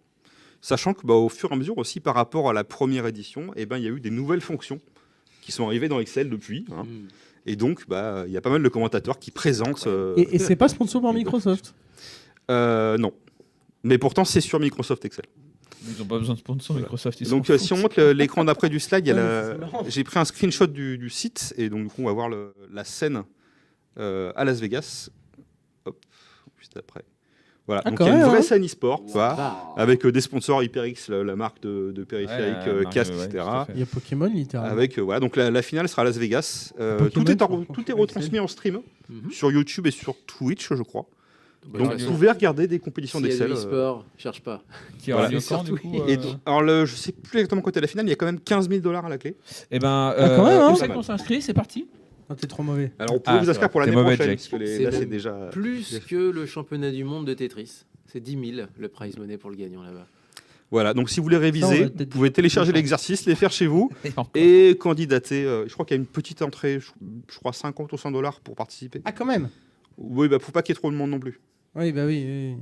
Sachant que, au fur et à mesure aussi, par rapport à la première édition, il y a eu des nouvelles fonctions qui sont arrivées dans Excel depuis. Hein. Et donc, il y a pas mal de commentateurs qui présentent. Et c'est pas sponsor par une bonne Microsoft? Non. Mais pourtant, c'est sur Microsoft Excel. Ils n'ont pas besoin de sponsor, Microsoft. Ils Donc, s'en si on foutent. montre l'écran d'après du slide, il y a Ouais, c'est marrant. j'ai pris un screenshot du site et donc du coup, on va voir la scène à Las Vegas. Hop, juste après. Voilà, Ah, donc quand il y a une même, vraie hein. scène e-sport, tu vois, Ah. avec des sponsors HyperX, la marque de périphériques, Ouais, casques, ouais, etc. tout à fait. Il y a Pokémon littéralement. Avec voilà, donc la finale sera à Las Vegas. Pokémon, Tout est franchement, tout est retransmis en stream Mhm. sur YouTube et sur Twitch, je crois. Bah, Donc de toute vous façon, pouvez regarder des compétitions s'il y a de d'Excel. l'e-sport, cherche pas. Qui aura Voilà. lieu Et quand, du surtout- coup Et alors je sais plus exactement quand est la finale, il y a quand même 15 000 $ à la clé. Eh ben, Ah, quand même, hein. où C'est c'est pas qu'on mal. s'inscrit, c'est parti. Ah, t'es trop mauvais. Alors on pouvait Ah, vous c'est inscrire vrai. pour l'année T'es mauvais, prochaine, Jack. parce que C'est là c'est même déjà. Plus que le championnat du monde de Tetris. C'est 10 000 le prize money pour le gagnant là-bas. Voilà, donc si vous voulez Ça, on réviser, va vous peut-être pouvez télécharger dire. l'exercice, les faire chez vous Et encore. et candidater. Je crois qu'il y a une petite entrée, je crois 50 ou 100 $ pour participer. Ah, quand même. Oui, bah faut pas qu'il y ait trop de monde non plus. Oui, bah oui. oui.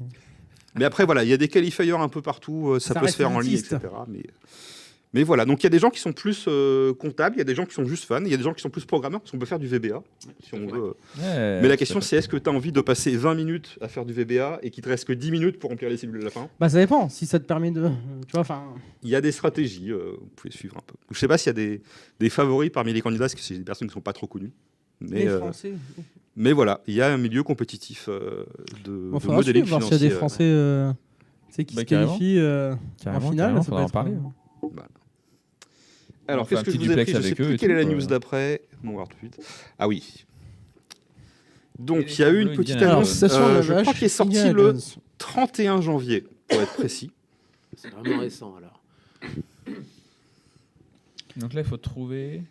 Mais après, voilà, il y a des qualifiers un peu partout, ça Ça peut se reste faire en ligne, élitiste. etc. Mais voilà, donc il y a des gens qui sont plus comptables, il y a des gens qui sont juste fans, il y a des gens qui sont plus programmeurs, parce qu'on peut faire du VBA, si on veut. Ouais, Mais la tout question, à fait. c'est est-ce que tu as envie de passer 20 minutes à faire du VBA et qu'il te reste que 10 minutes pour remplir les cellules de la fin? Bah, ça dépend. Si ça te permet de. Tu vois, enfin. Il y a des stratégies, vous pouvez suivre un peu. Je sais pas s'il y a des favoris parmi les candidats, parce que c'est des personnes qui sont pas trop connues. Les Français. Mais voilà, il y a un milieu compétitif de Bon, faudra modeling suivre, voir s'il y a des financier. Français tu sais, qui Bah, se carrément. qualifient en Carrément, finale. carrément, Ça faudra peut en être, parler. Alors, On fait qu'est-ce un que je petit vous ai duplex pris? Je sais avec eux plus et quelle est la tout, news quoi. d'après. Bon, on va voir tout de suite. Ah oui. Et Donc, les il y a eu une tableaux petite Indiana Alors, annonce, station de la je vache, crois qu'il est sorti Indiana le Jones. 31 janvier, pour être précis. C'est vraiment récent alors. Donc là, il faut trouver.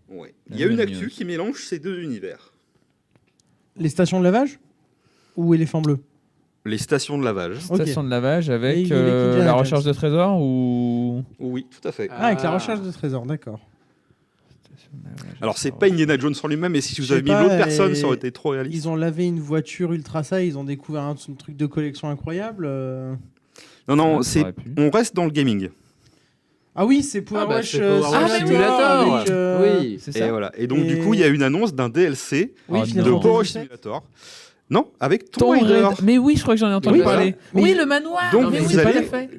Ouais. La Il y a une nouvelle actu news. qui mélange ces deux univers. Les stations de lavage ou éléphant bleu? Les stations de lavage. Ok. Station de lavage Et avec il est Indiana la Jones. recherche de trésors ou. Oui, tout à fait. Ah, avec la recherche de trésors, d'accord. Station de lavage, Alors, c'est d'accord. pas Indiana Jones en lui-même, mais si Je vous sais avez mis pas, l'autre personne, et- ça aurait été trop réaliste. Ils ont lavé une voiture ultra sale, ils ont découvert un truc de collection incroyable. Non, non, Ah, ça c'est aurait pu. on reste dans le gaming. Ah oui, c'est Power Ah bah, Wash c'est Power Wash Simulator avec, Oui. C'est Et ça. voilà. Et donc, Et- du coup, il y a une annonce d'un DLC Oui, Ah, finalement, de non. Power Wash 2017. Simulator. Non, avec Tomb Tomb Raider. Raider. Mais oui, je crois que j'en ai entendu Oui, parler. voilà. Oui, Mais- le manoir. Donc, mais vous oui, c'est allez- pas fait.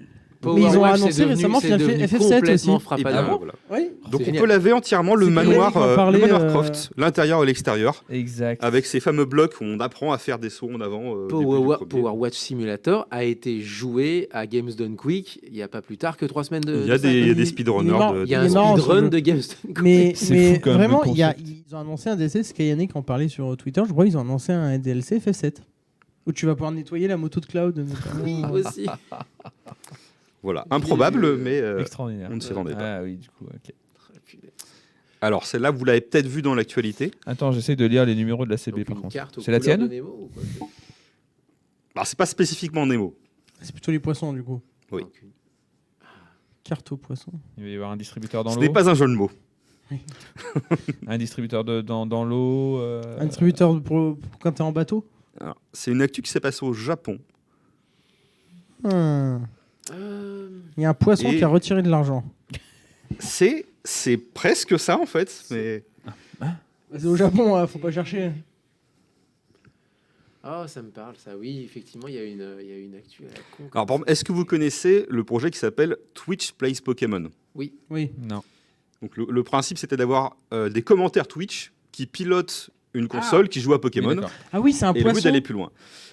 Power Mais ils ont Wash, annoncé c'est devenu- récemment c'est qu'il y a devenu fait FF7 complètement aussi. Et frappable. ben, voilà. Oui. Donc, C'est on génial. peut laver entièrement le C'est manoir, Eric en parlait, le manoir Croft, l'intérieur et l'extérieur, Exact. avec ces fameux blocs où on apprend à faire des sauts en avant. au début du premier. Power Watch Simulator a été joué à Games Done Quick il n'y a pas plus tard que 3 semaines de. Il y a de ça. des il est speedrunners. mort. de- Il y a un Il est marrant, ce speedrun jeu. de Games Done Quick. Mais, C'est mais fou quand même, vraiment, le ils ont annoncé un DLC, Skyane qui en parlait sur Twitter, je crois ils ont annoncé un DLC FF7. Où tu vas pouvoir nettoyer la moto de Cloud. Oui, notamment. aussi. Voilà, improbable, mais Extraordinaire. on ne s'y attendait pas. Ah oui, du coup, ok. Alors, celle-là, vous l'avez peut-être vue dans l'actualité. Attends, j'essaie de lire les numéros de la CB Donc, par une contre. carte aux C'est la couleurs de tienne Nemo ou quoi Alors, c'est pas spécifiquement Nemo. C'est plutôt les poissons du coup. Oui. Aucune. Carte aux poissons. Il va y avoir un distributeur dans Ce l'eau. n'est pas un jeu de mots. Un distributeur dans l'eau. Un distributeur pour quand t'es en bateau. Alors, c'est une actu qui s'est passée au Japon. Hmm. Euh, Il y a un poisson Et- qui a retiré de l'argent. C'est presque ça, en fait. Mais C'est au Japon, faut pas chercher. Ah, ça me parle, ça. Oui, effectivement, il y a une actu à la con. comme alors, par ça. exemple, est-ce que vous connaissez le projet qui s'appelle Twitch Plays Pokémon? Oui. Non. Donc, le principe, c'était d'avoir des commentaires Twitch qui pilotent une console qui joue à Pokémon. Oui, d'accord. Ah oui, c'est un Et le but poisson. d'aller plus loin.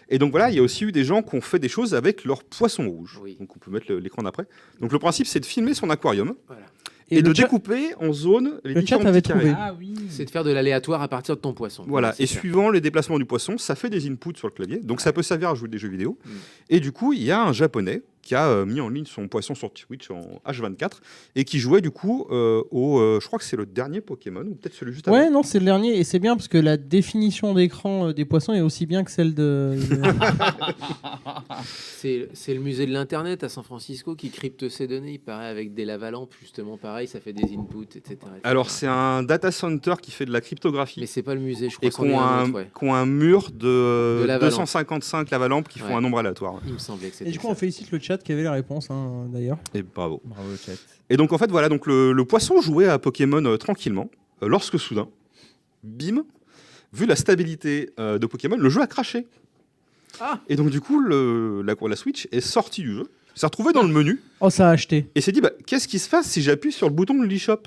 Et donc voilà, il y a aussi eu des gens qui ont fait des choses avec leur poisson rouge. Oui. Donc on peut mettre l'écran d'après. Donc le principe, c'est de filmer son aquarium Voilà. et de le chat- découper en zones les le chat différents avait petits carrés. trouvé. Ah oui. C'est de faire de l'aléatoire à partir de ton poisson. Voilà, c'est et clair. suivant les déplacements du poisson, ça fait des inputs sur le clavier. Donc ça peut servir à jouer des jeux vidéo. Mm. Et du coup, il y a un japonais qui a mis en ligne son poisson sur Twitch en H24 et qui jouait du coup je crois que c'est le dernier Pokémon ou peut-être celui juste avant. Ouais, non, c'est le dernier. Et c'est bien parce que la définition d'écran des poissons est aussi bien que celle de. C'est le musée de l'Internet à San Francisco qui crypte ces données, il paraît, avec des lavalampes, justement, pareil, ça fait des inputs, etc. Alors c'est un data center qui fait de la cryptographie. Mais c'est pas le musée, je crois Et que c'en est un autre, ouais. qui ont un mur de, De lavalampe. 255 lavalampes qui font Ouais. un nombre aléatoire. Il me semblait que c'était Et du coup, ça. on félicite le chat qui avait la réponse, hein, d'ailleurs. Et bravo. Bravo le chat. Et donc en fait voilà, donc le poisson jouait à Pokémon tranquillement, lorsque soudain, bim, vu la stabilité de Pokémon, le jeu a craché. Ah. Et donc du coup, la Switch est sortie du jeu, s'est retrouvée dans le menu, Oh, ça a acheté. et s'est dit, bah, qu'est-ce qui se passe si j'appuie sur le bouton de l'eShop?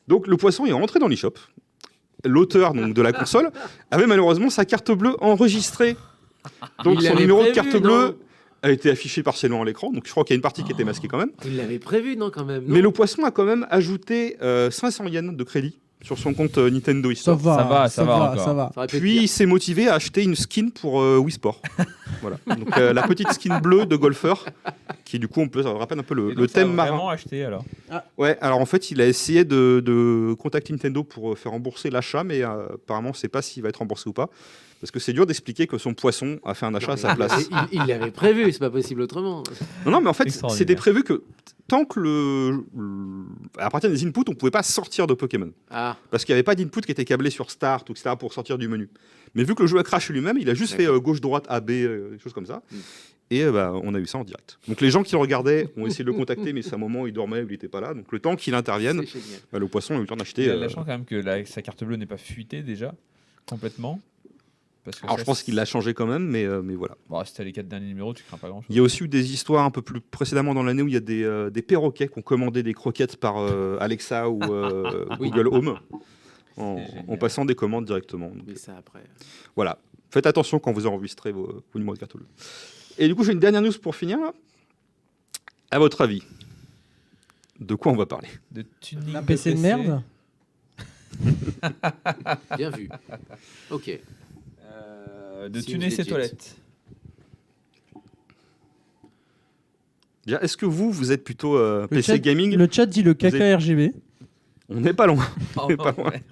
Donc le poisson est rentré dans l'eShop. L'auteur donc, de la console avait malheureusement sa carte bleue enregistrée. Donc Il son l'avait numéro de prévu, carte non bleue a été affiché partiellement à l'écran, donc je crois qu'il y a une partie qui était masquée quand même. Il l'avait prévu, non, quand même. Non Mais le poisson a quand même ajouté 500 yens de crédit sur son compte Nintendo Ça eStore. va, Ça va encore. ça va. Ça aurait pu être Puis pire. il s'est motivé à acheter une skin pour Wii Sport. Voilà. Donc la petite skin bleue de golfeur, qui du coup ça rappelle un peu Et le donc, ça a thème marin. vraiment acheté alors. Ouais, alors en fait il a essayé de contacter Nintendo pour faire rembourser l'achat, mais apparemment on ne sait pas s'il va être remboursé ou pas. Parce que c'est dur d'expliquer que son poisson a fait un achat à sa place. Il l'avait prévu, c'est pas possible autrement. Non, mais en fait Extraordinaire. c'était prévu que tant que à partir des inputs on pouvait pas sortir de Pokémon. Ah, Parce qu'il n'y avait pas d'input qui était câblé sur Start ou etc. pour sortir du menu. Mais vu que le jeu a craché lui-même, il a juste fait gauche-droite, A, B, des choses comme ça. Mm. Et on a eu ça en direct. Donc les gens qui le regardaient ont essayé de le contacter, mais c'est un moment où il dormait ou il n'était pas là. Donc le temps qu'il intervienne, c'est génial. le poisson a eu le temps Il d'acheter. a la chance quand même que sa carte bleue n'est pas fuitée déjà, complètement. Parce que Alors ça, je pense qu'il l'a changé quand même, mais voilà. Bon, si t'as les 4 derniers numéros, tu crains pas grand chose. Il y a aussi eu des histoires un peu plus précédemment dans l'année où il y a des perroquets qui ont commandé des croquettes par Alexa ou Oui. Google Home en, C'est génial. en passant des commandes directement. Donc, Mais ça après. voilà. Faites attention quand vous enregistrez vos numéros de carte bleue. Et du coup, j'ai une dernière news pour finir. Là. À votre avis, de quoi on va parler? De tuning Un PC de merde. Bien vu. Ok. De Si tuner vous ses étiez- toilettes. Déjà, est-ce que vous êtes plutôt Le PC chat- gaming? Le chat dit le caca êtes- RGB. On n'est pas loin. Oh, pas loin. merde.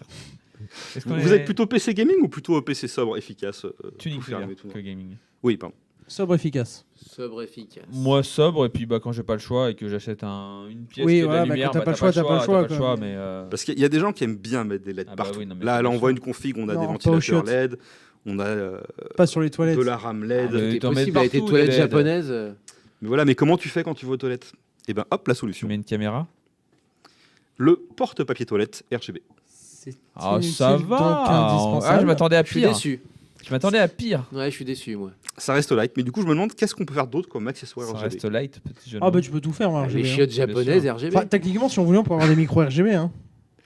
Est-ce qu'on Vous est êtes plutôt PC gaming ou plutôt PC sobre, efficace tuning tout fermé, que tout gaming? Oui, pardon. Sobre efficace. Sobre efficace. Moi sobre, et puis bah, quand j'ai pas le choix et que j'achète une pièce Oui, qui a de voilà, la bah, lumière, quand t'as bah, pas le choix, t'as pas le choix, quoi. mais Parce qu'il y a des gens qui aiment bien mettre des LED Ah bah partout. oui, non, mais Là, bien on voit sûr. une config, on a Non, des pas aux ventilateurs chiottes. LED, on a Pas sur les toilettes. de la RAM LED. Ah, mais C'était t'en mets possible avec tes partout, toilettes des LED. japonaises. Mais voilà, mais comment tu fais quand tu vas aux toilettes? Eh ben, hop, la tu solution. mets une caméra. Le porte-papier toilette RGB. C'est Ah, inutile, ça donc va. indispensable. Ah, je m'attendais à Je suis pire. déçu. Je m'attendais à pire. Ouais, je suis déçu, moi. Ça reste light, mais du coup, je me demande qu'est-ce qu'on peut faire d'autre comme accessoire Ça RGB. reste light, petit jeune. Ah bah tu peux tout faire en RGB. Les hein. chiottes japonaises sûr. RGB. Enfin, techniquement, si on voulait, on pourrait avoir des micros RGB. Hein.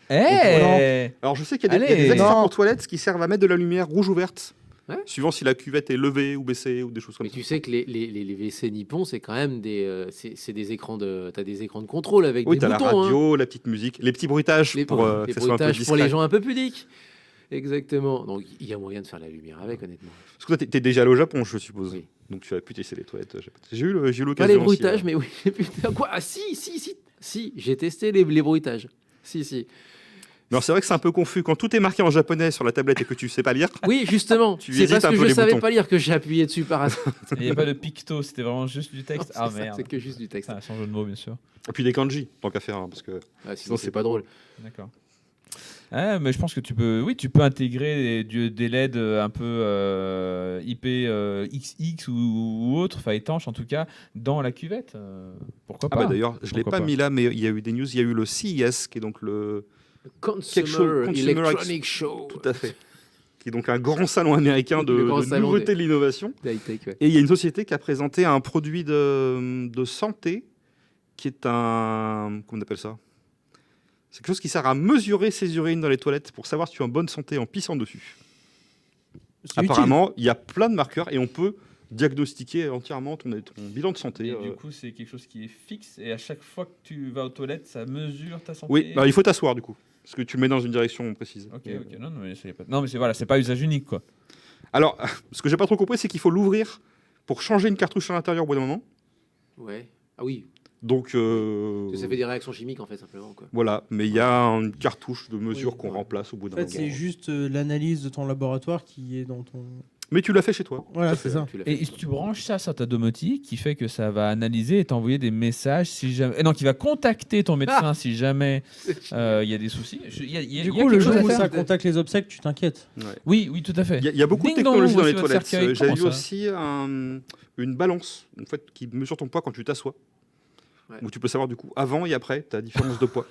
Eh Alors, je sais qu'il y a des Allez. accessoires Non. pour toilettes qui servent à mettre de la lumière rouge ou verte. Ouais. Suivant si la cuvette est levée ou baissée ou des choses comme Mais ça. tu sais que les WC Nippon, c'est quand même c'est des écrans de. T'as des écrans de contrôle avec Oui, des t'as la boutons. radio, la petite musique, les petits bruitages Les, pour que les ça soit un peu bruitages pour discret. les gens un peu pudiques. Exactement. Donc il y a moyen de faire la lumière avec, honnêtement. Parce que toi, t'es déjà allé au Japon, je suppose. Oui. Donc tu as pu tester les toilettes japonaises. J'ai eu l'occasion Pas les aussi, bruitages, mais oui. Putain, quoi? Ah si, j'ai testé les bruitages. Si. Mais c'est vrai que c'est un peu confus. Quand tout est marqué en japonais sur la tablette et que tu sais pas lire, Oui, justement. Tu C'est hésites parce un que peu je les savais boutons. pas lire que j'ai appuyé dessus par hasard. Il n'y a pas de picto, c'était vraiment juste du texte. Ah C'est ça, merde. c'est que juste du texte. Ça, sans jeu de mots, bien sûr. et puis des kanji, tant qu'à faire. Hein, parce que Ah, sinon, c'est pas drôle. D'accord. Ah, mais je pense que tu peux intégrer des LED un peu IP XX ou autre, enfin étanche en tout cas, dans la cuvette. Pourquoi ah pas bah d'ailleurs, je l'ai Pourquoi pas mis là, mais il y a eu des news. Il y a eu le CES, qui est donc le Consumer Consumer Electronic Show. tout à fait, qui est donc un grand salon américain Le grand de salon nouveauté de l'innovation. High-tech, ouais. Et il y a une société qui a présenté un produit de santé qui est un... Comment on appelle ça? C'est quelque chose qui sert à mesurer ses urines dans les toilettes pour savoir si tu es en bonne santé en pissant dessus. C'est utile. Apparemment, il y a plein de marqueurs et on peut diagnostiquer entièrement ton bilan de santé. Et du coup, c'est quelque chose qui est fixe et à chaque fois que tu vas aux toilettes, ça mesure ta santé. Oui, alors il faut t'asseoir du coup, parce que tu le mets dans une direction précise. Ok, non, mais c'est pas. Non, mais c'est voilà, c'est pas usage unique quoi. Alors, ce que j'ai pas trop compris, c'est qu'il faut l'ouvrir pour changer une cartouche à l'intérieur au bout d'un moment. Ouais. Ah oui. Donc, Ça fait des réactions chimiques en fait simplement quoi. voilà, mais il y a une cartouche de mesure Oui, qu'on ouais. remplace au bout En d'un fait, moment. c'est juste l'analyse de ton laboratoire qui est dans ton. Mais tu l'as fait chez toi. Voilà, c'est ça. Tu l'as fait. Et si tu branches ça sur ta domotique, qui fait que ça va analyser et t'envoyer des messages si jamais. Non, qui va contacter ton médecin si jamais il y a des soucis. Il y a Du il y a coup, le quelque jour chose à où faire. ça contacte les obsèques, tu t'inquiètes. Ouais. Oui, tout à fait. Il y a beaucoup de Ding dong, technologies dans les voici votre toilettes. cercueil. J'avais vu Comment ça aussi une balance en fait, qui mesure ton poids quand tu t'assois. Ouais. Où tu peux savoir du coup avant et après ta différence de poids.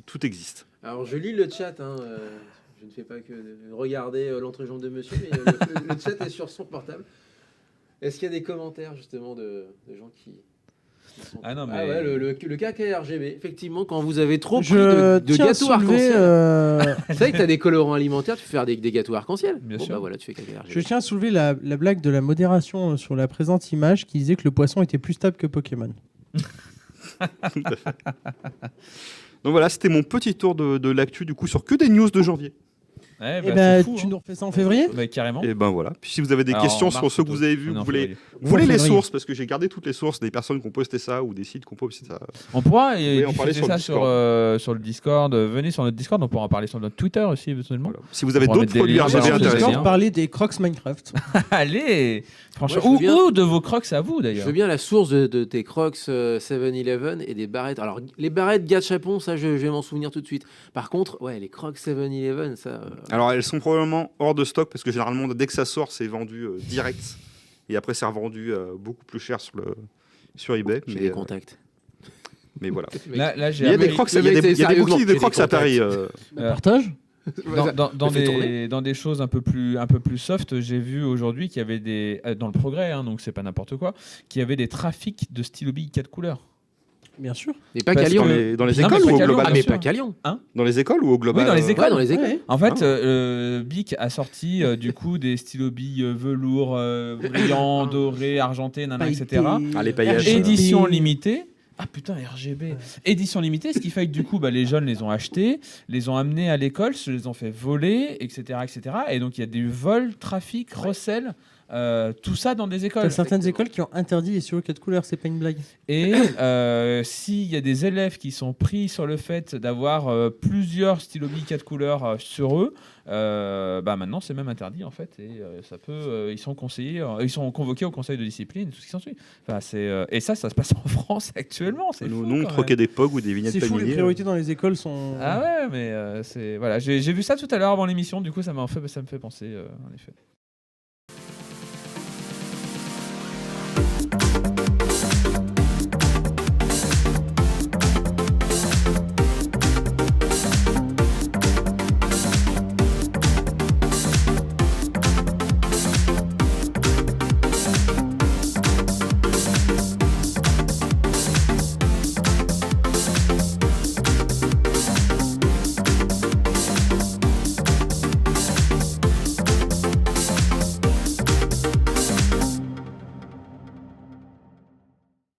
Tout existe. Alors je lis le chat. je ne fais pas que de regarder l'entrejambe de monsieur, mais le chat est sur son portable. Est-ce qu'il y a des commentaires justement de gens qui sont... Ah non, mais- ouais, le cas KRGB. Effectivement, quand vous avez trop pris Je de tiens à gâteaux soulever, arc-en-ciel, c'est vrai que tu as des colorants alimentaires, tu peux faire des gâteaux arc-en-ciel. Bien Bon, sûr. bah voilà, tu fais KRGB. je tiens à soulever la blague de la modération sur la présente image qui disait que le poisson était plus stable que Pokémon. Donc voilà, c'était mon petit tour de l'actu du coup sur que des news de janvier. Ouais, Et bah, c'est fou, tu hein. nous refais ça en février? Bah, carrément. Et ben voilà. Puis si vous avez des Alors, questions en sur mars, ceux que vous avez vus, on est en vous voulez février. les février. sources, parce que j'ai gardé toutes les sources des personnes qui ont posté ça ou des sites qui ont posté ça. On pourra Oui, en parler diffuser sur le ça Discord. sur le Discord. Venez sur notre Discord, on pourra en parler sur notre Twitter aussi, éventuellement. Voilà. Si vous avez On pourra d'autres mettre des produits liens RGB sur le intéressants, Discord. Parler des Crocs Minecraft. Allez, franchement, Moi, je veux bien- ou de vos crocs à vous Je d'ailleurs. veux bien la source de tes Crocs 7-Eleven et des barrettes. Alors, les barrettes Gachapon, ça, je vais m'en souvenir tout de suite. Par contre, ouais, les Crocs 7-Eleven, ça... alors elles sont probablement hors de stock parce que généralement dès que ça sort, c'est vendu direct et après c'est revendu beaucoup plus cher sur eBay. j'ai Mais, des contacts. mais voilà. Là, j'ai Il y a des appris- crocs, le il y a mec, des c'est sérieusement, boutiques de j'ai des crocs à Paris. Partage. dans fait tourner. des choses un peu plus soft, j'ai vu aujourd'hui qu'il y avait des dans le progrès, hein, donc c'est pas n'importe quoi, qu'il y avait des trafics de stylo billes 4 couleurs. Bien sûr. Mais pas Parce qu'à Lyon. que- Dans les Non, mais écoles ou pas au qu'à Lyon, global Ah, mais bien pas sûr. qu'à Lyon. Dans les écoles ou au global Oui, dans les écoles. Ouais, dans les écoles. Ouais. En fait, Ah. Bic a sorti du coup des stylos billes velours brillants, dorés, argentés, etc. Ah, les paillettes. RGB. Édition limitée. Ah putain, RGB. Édition limitée, ce qui fait que du coup, les jeunes les ont achetés, les ont amenés à l'école, se les ont fait voler, etc., etc. Et donc il y a du vol, trafic, recel, tout ça dans des T'as écoles. certaines écoles qui ont interdit les stylos 4 couleurs, c'est pas une blague. Et s'il y a des élèves qui sont pris sur le fait d'avoir plusieurs stylos billes 4 couleurs sur eux, maintenant c'est même interdit en fait. Et ça peut, ils sont conseillés, ils sont convoqués au conseil de discipline, tout ce qui s'ensuit. Enfin, et ça se passe en France actuellement. C'est Nous, fou, nous, on quand troquait même. des POG ou des vignettes C'est fou, les familiers. priorités dans les écoles sont. Ah ouais, mais c'est voilà, j'ai vu ça tout à l'heure avant l'émission. Du coup, ça me fait penser en effet.